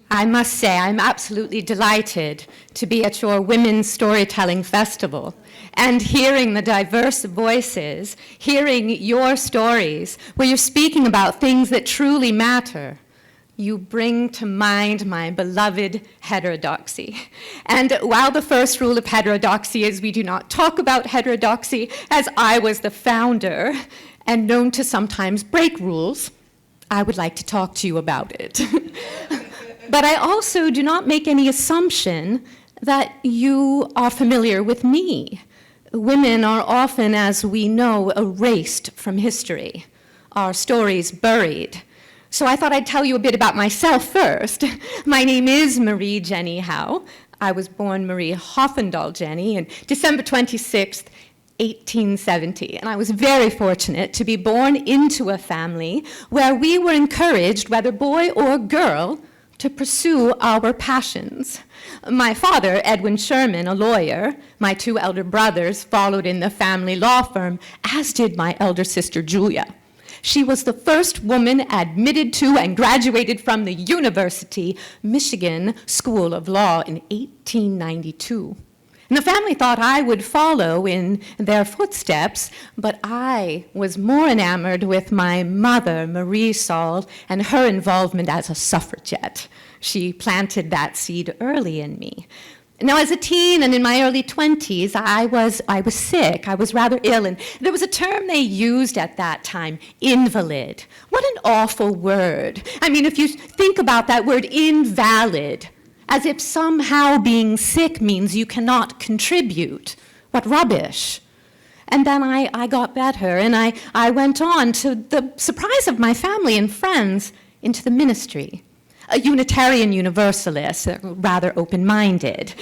I must say I'm absolutely delighted to be at your Women's Storytelling Festival and hearing the diverse voices, hearing your stories, where you're speaking about things that truly matter. You bring to mind my beloved heterodoxy. And while the first rule of heterodoxy is we do not talk about heterodoxy, as I was the founder and known to sometimes break rules, I would like to talk to you about it. But I also do not make any assumption that you are familiar with me. Women are often, as we know, erased from history, our stories buried. So I thought I'd tell you a bit about myself first. My name is Marie Jenney Howe. I was born Marie Hoffendahl Jenney on December 26th, 1870, and I was very fortunate to be born into a family where we were encouraged, whether boy or girl, to pursue our passions. My father, Edwin Sherman, a lawyer, my two elder brothers followed in the family law firm, as did my elder sister, Julia. She was the first woman admitted to and graduated from the University, Michigan School of Law in 1892. And the family thought I would follow in their footsteps, but I was more enamored with my mother, Marie Saul, and her involvement as a suffragette. She planted that seed early in me. Now, as a teen and in my early 20s, I was sick. I was rather ill, and there was a term they used at that time, invalid. What an awful word. I mean, if you think about that word, invalid, as if somehow being sick means you cannot contribute. What rubbish. And then I got better, and I went on, to the surprise of my family and friends, into the ministry. A Unitarian Universalist, rather open-minded.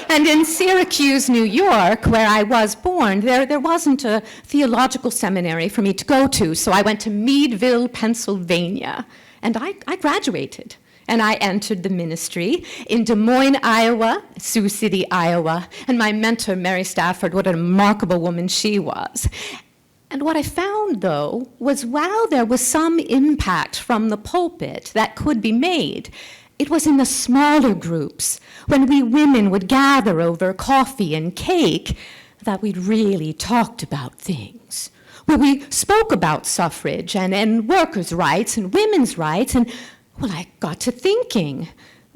And in Syracuse, New York, where I was born, there wasn't a theological seminary for me to go to, so I went to Meadville, Pennsylvania, and I graduated. And I entered the ministry in Des Moines, Iowa, Sioux City, Iowa, and my mentor, Mary Stafford, what a remarkable woman she was. And what I found, though, was while there was some impact from the pulpit that could be made, it was in the smaller groups, when we women would gather over coffee and cake, that we really talked about things. Where we spoke about suffrage and workers' rights and women's rights, and well, I got to thinking,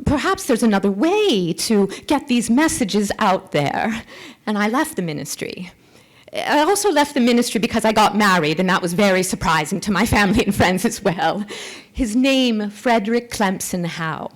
perhaps there's another way to get these messages out there. And I left the ministry. I also left the ministry because I got married, and that was very surprising to my family and friends as well. His name, Frederick Clemson Howe.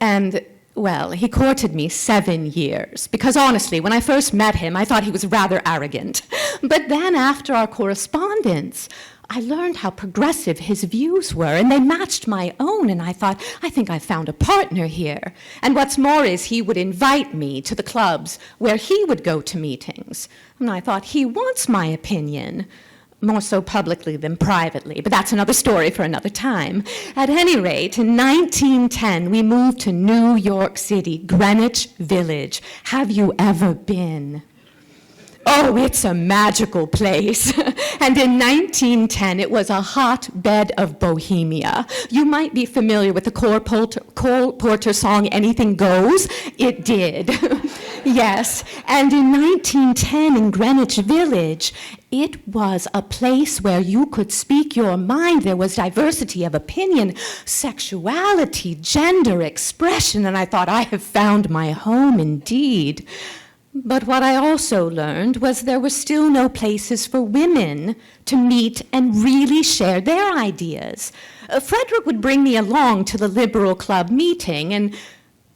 And, well, he courted me 7 years, because honestly, when I first met him, I thought he was rather arrogant. But then after our correspondence, I learned how progressive his views were, and they matched my own, and I thought, I think I found a partner here. And what's more is he would invite me to the clubs where he would go to meetings. And I thought, he wants my opinion, more so publicly than privately, but that's another story for another time. At any rate, in 1910, we moved to New York City, Greenwich Village. Have you ever been? Oh, it's a magical place. And in 1910, it was a hotbed of bohemia. You might be familiar with the Cole Porter song, Anything Goes. It did. Yes. And in 1910, in Greenwich Village, it was a place where you could speak your mind. There was diversity of opinion, sexuality, gender expression, and I thought, I have found my home indeed. But what I also learned was there were still no places for women to meet and really share their ideas. Frederick would bring me along to the Liberal Club meeting, and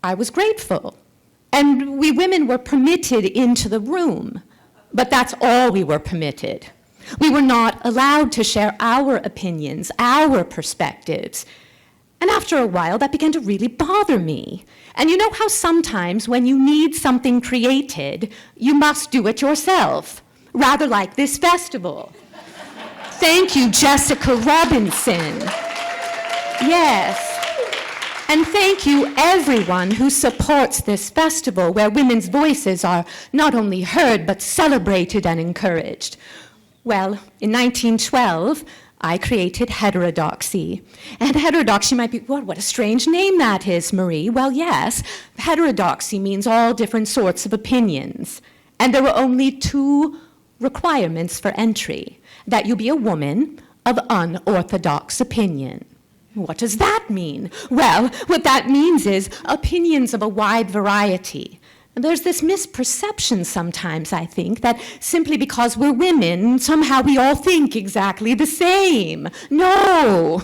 I was grateful. And we women were permitted into the room, but that's all we were permitted. We were not allowed to share our opinions, our perspectives. And after a while, that began to really bother me. And you know how sometimes when you need something created, you must do it yourself, rather like this festival. Thank you, Jessica Robinson. Yes. And thank you, everyone who supports this festival, where women's voices are not only heard, but celebrated and encouraged. Well, in 1912, I created Heterodoxy. And heterodoxy might be, what a strange name that is, Marie. Well, yes, heterodoxy means all different sorts of opinions. And there were only 2 requirements for entry, that you be a woman of unorthodox opinion. What does that mean? Well, what that means is opinions of a wide variety. There's this misperception sometimes, I think, that simply because we're women, somehow we all think exactly the same. No,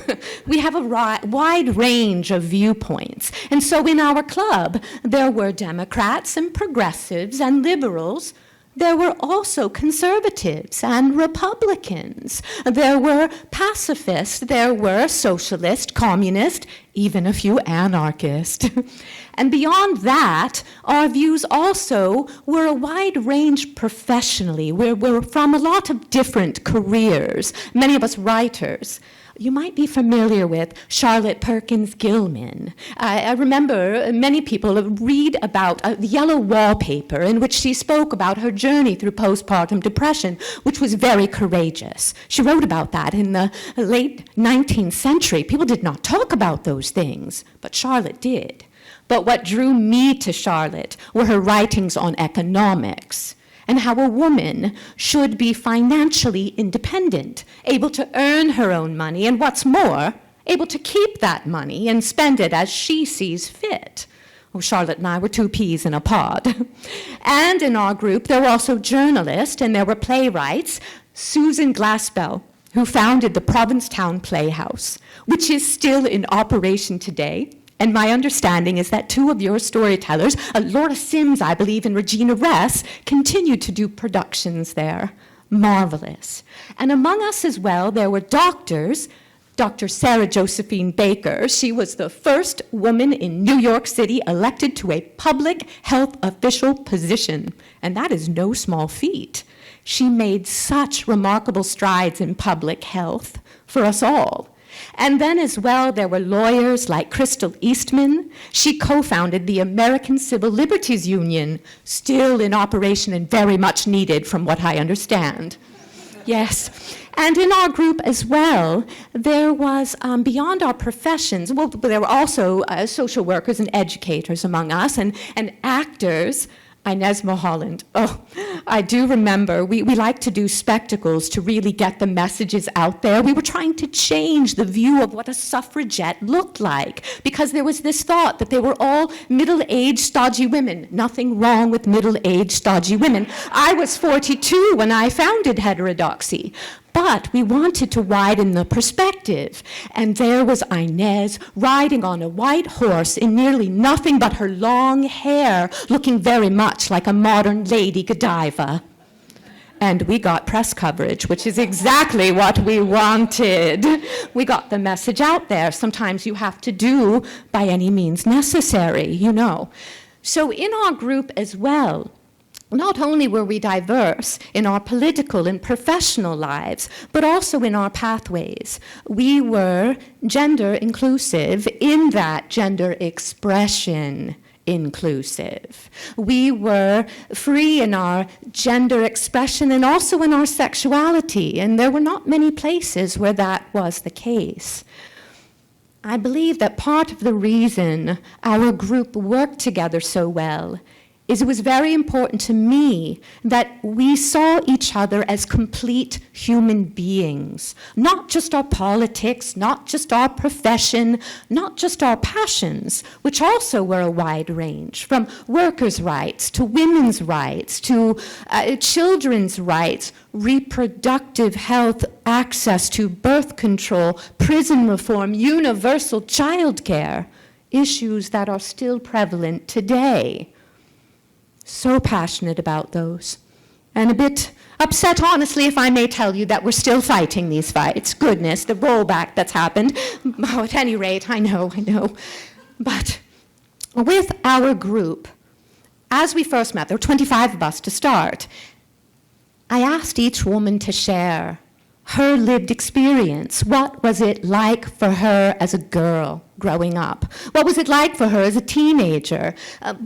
we have a wide range of viewpoints. And so in our club, there were Democrats and progressives and liberals. There were also conservatives and Republicans. There were pacifists, there were socialists, communists, even a few anarchists. And beyond that, our views also were a wide range professionally. We're from a lot of different careers, many of us writers. You might be familiar with Charlotte Perkins Gilman. I remember many people read about the yellow wallpaper in which she spoke about her journey through postpartum depression, which was very courageous. She wrote about that in the late 19th century. People did not talk about those things, but Charlotte did. But what drew me to Charlotte were her writings on economics, and how a woman should be financially independent, able to earn her own money, and what's more, able to keep that money and spend it as she sees fit. Oh, Charlotte and I were 2 peas in a pod. And in our group, there were also journalists and there were playwrights. Susan Glaspell, who founded the Provincetown Playhouse, which is still in operation today. And my understanding is that 2 of your storytellers, Laura Sims, I believe, and Regina Ress, continue to do productions there. Marvelous. And among us as well, there were doctors. Dr. Sarah Josephine Baker, she was the first woman in New York City elected to a public health official position. And that is no small feat. She made such remarkable strides in public health for us all. And then as well, there were lawyers like Crystal Eastman. She co-founded the American Civil Liberties Union, still in operation and very much needed from what I understand. Yes. And in our group as well, there was, beyond our professions, well, there were also social workers and educators among us, and actors. Inez Mulholland. Oh, I do remember. We liked to do spectacles to really get the messages out there. We were trying to change the view of what a suffragette looked like, because there was this thought that they were all middle-aged, stodgy women. Nothing wrong with middle-aged, stodgy women. I was 42 when I founded Heterodoxy. But we wanted to widen the perspective. And there was Inez riding on a white horse in nearly nothing but her long hair, looking very much like a modern Lady Godiva. And we got press coverage, which is exactly what we wanted. We got the message out there. Sometimes you have to do by any means necessary, you know. So in our group as well, not only were we diverse in our political and professional lives, but also in our pathways. We were gender inclusive in that gender expression inclusive. We were free in our gender expression and also in our sexuality, and there were not many places where that was the case. I believe that part of the reason our group worked together so well is it was very important to me that we saw each other as complete human beings, not just our politics, not just our profession, not just our passions, which also were a wide range, from workers' rights to women's rights to children's rights, reproductive health, access to birth control, prison reform, universal child care, issues that are still prevalent today. So passionate about those. And a bit upset, honestly, if I may tell you, that we're still fighting these fights. Goodness, the rollback that's happened. Oh, at any rate, I know. But with our group, as we first met, there were 25 of us to start, I asked each woman to share her lived experience. What was it like for her as a girl growing up? What was it like for her as a teenager,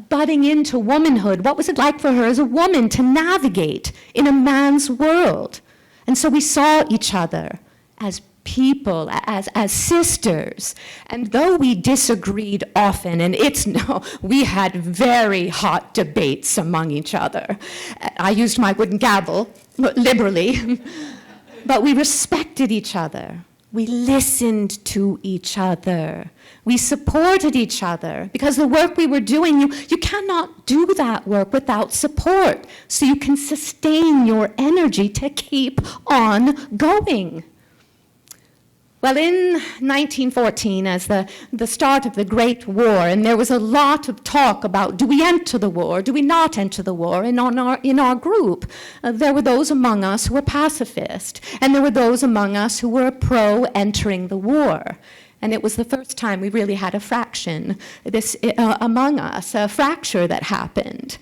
budding into womanhood? What was it like for her as a woman to navigate in a man's world? And so we saw each other as people, as sisters. And though we disagreed often, and we had very hot debates among each other. I used my wooden gavel liberally, but we respected each other. We listened to each other. We supported each other, because the work we were doing, you cannot do that work without support, so you can sustain your energy to keep on going. Well, in 1914, as the start of the Great War, and there was a lot of talk about, do we enter the war, do we not enter the war? And in our group, there were those among us who were pacifist, and there were those among us who were pro-entering the war. And it was the first time we really had a fraction among us, a fracture that happened.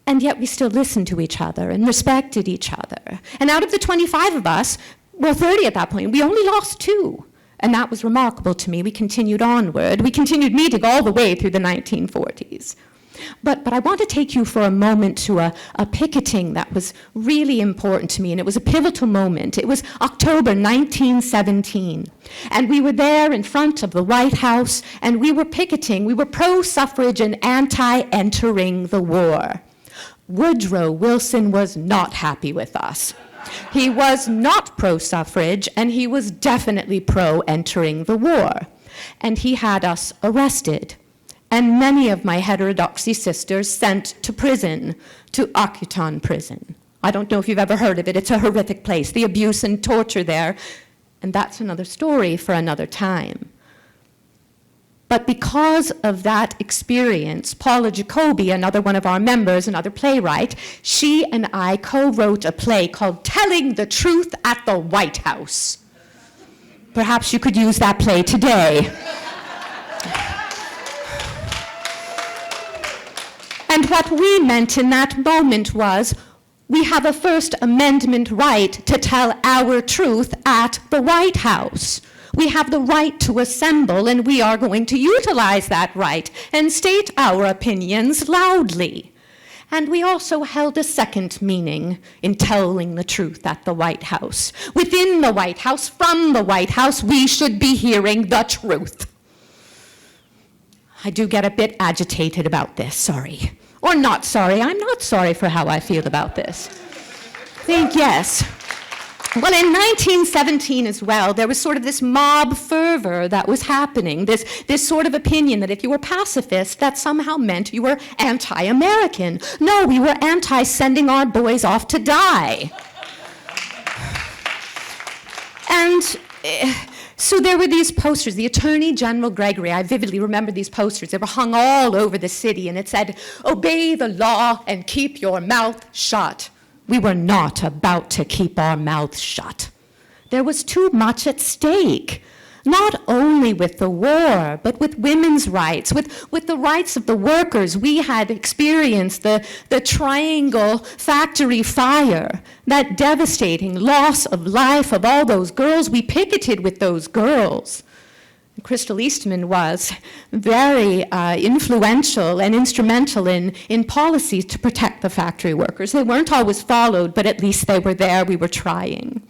And yet we still listened to each other and respected each other. And out of the 25 of us, 30 at that point, we only lost 2. And that was remarkable to me. We continued onward. We continued meeting all the way through the 1940s. But I want to take you for a moment to a picketing that was really important to me, and it was a pivotal moment. It was October 1917, and we were there in front of the White House, and we were picketing. We were pro-suffrage and anti-entering the war. Woodrow Wilson was not happy with us. He was not pro-suffrage, and he was definitely pro-entering the war. And he had us arrested, and many of my heterodoxy sisters sent to prison, to Occuton prison. I don't know if you've ever heard of it. It's a horrific place, the abuse and torture there, and that's another story for another time. But because of that experience, Paula Jacoby, another one of our members, another playwright, she and I co-wrote a play called Telling the Truth at the White House. Perhaps you could use that play today. And what we meant in that moment was, we have a First Amendment right to tell our truth at the White House. We have the right to assemble, and we are going to utilize that right and state our opinions loudly. And we also held a second meaning in telling the truth at the White House. Within the White House, from the White House, we should be hearing the truth. I do get a bit agitated about this, sorry. Or not sorry. I'm not sorry for how I feel about this. Yes. Well, in 1917 as well, there was sort of this mob fervor that was happening, this sort of opinion that if you were pacifist, that somehow meant you were anti-American. No, we were anti-sending our boys off to die. And so there were these posters. The Attorney General Gregory, I vividly remember these posters. They were hung all over the city, and it said, "Obey the law and keep your mouth shut." We were not about to keep our mouths shut. There was too much at stake, not only with the war, but with women's rights, with the rights of the workers. We had experienced the Triangle factory fire, that devastating loss of life of all those girls. We picketed with those girls. Crystal Eastman was very influential and instrumental in policies to protect the factory workers. They weren't always followed, but at least they were there. We were trying.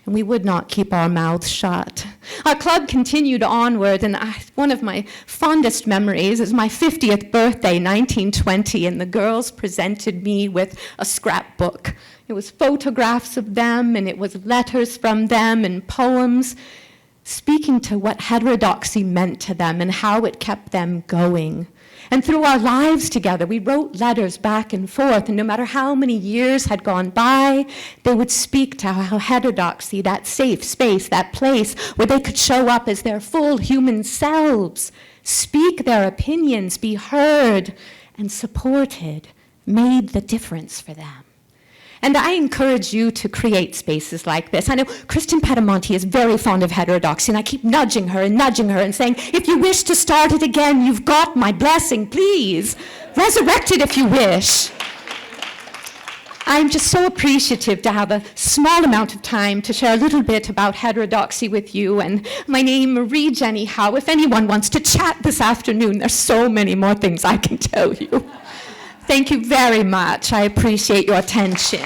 And we would not keep our mouths shut. Our club continued onward, and one of my fondest memories is my 50th birthday, 1920, and the girls presented me with a scrapbook. It was photographs of them, and it was letters from them and poems, speaking to what heterodoxy meant to them and how it kept them going. And through our lives together, we wrote letters back and forth, and no matter how many years had gone by, they would speak to how heterodoxy, that safe space, that place where they could show up as their full human selves, speak their opinions, be heard and supported, made the difference for them. And I encourage you to create spaces like this. I know Kristin Pedemonti is very fond of heterodoxy, and I keep nudging her and saying, if you wish to start it again, you've got my blessing, please. Resurrect it if you wish. I'm just so appreciative to have a small amount of time to share a little bit about heterodoxy with you. And my name, Marie Jenney Howe. If anyone wants to chat this afternoon, there's so many more things I can tell you. Thank you very much. I appreciate your attention.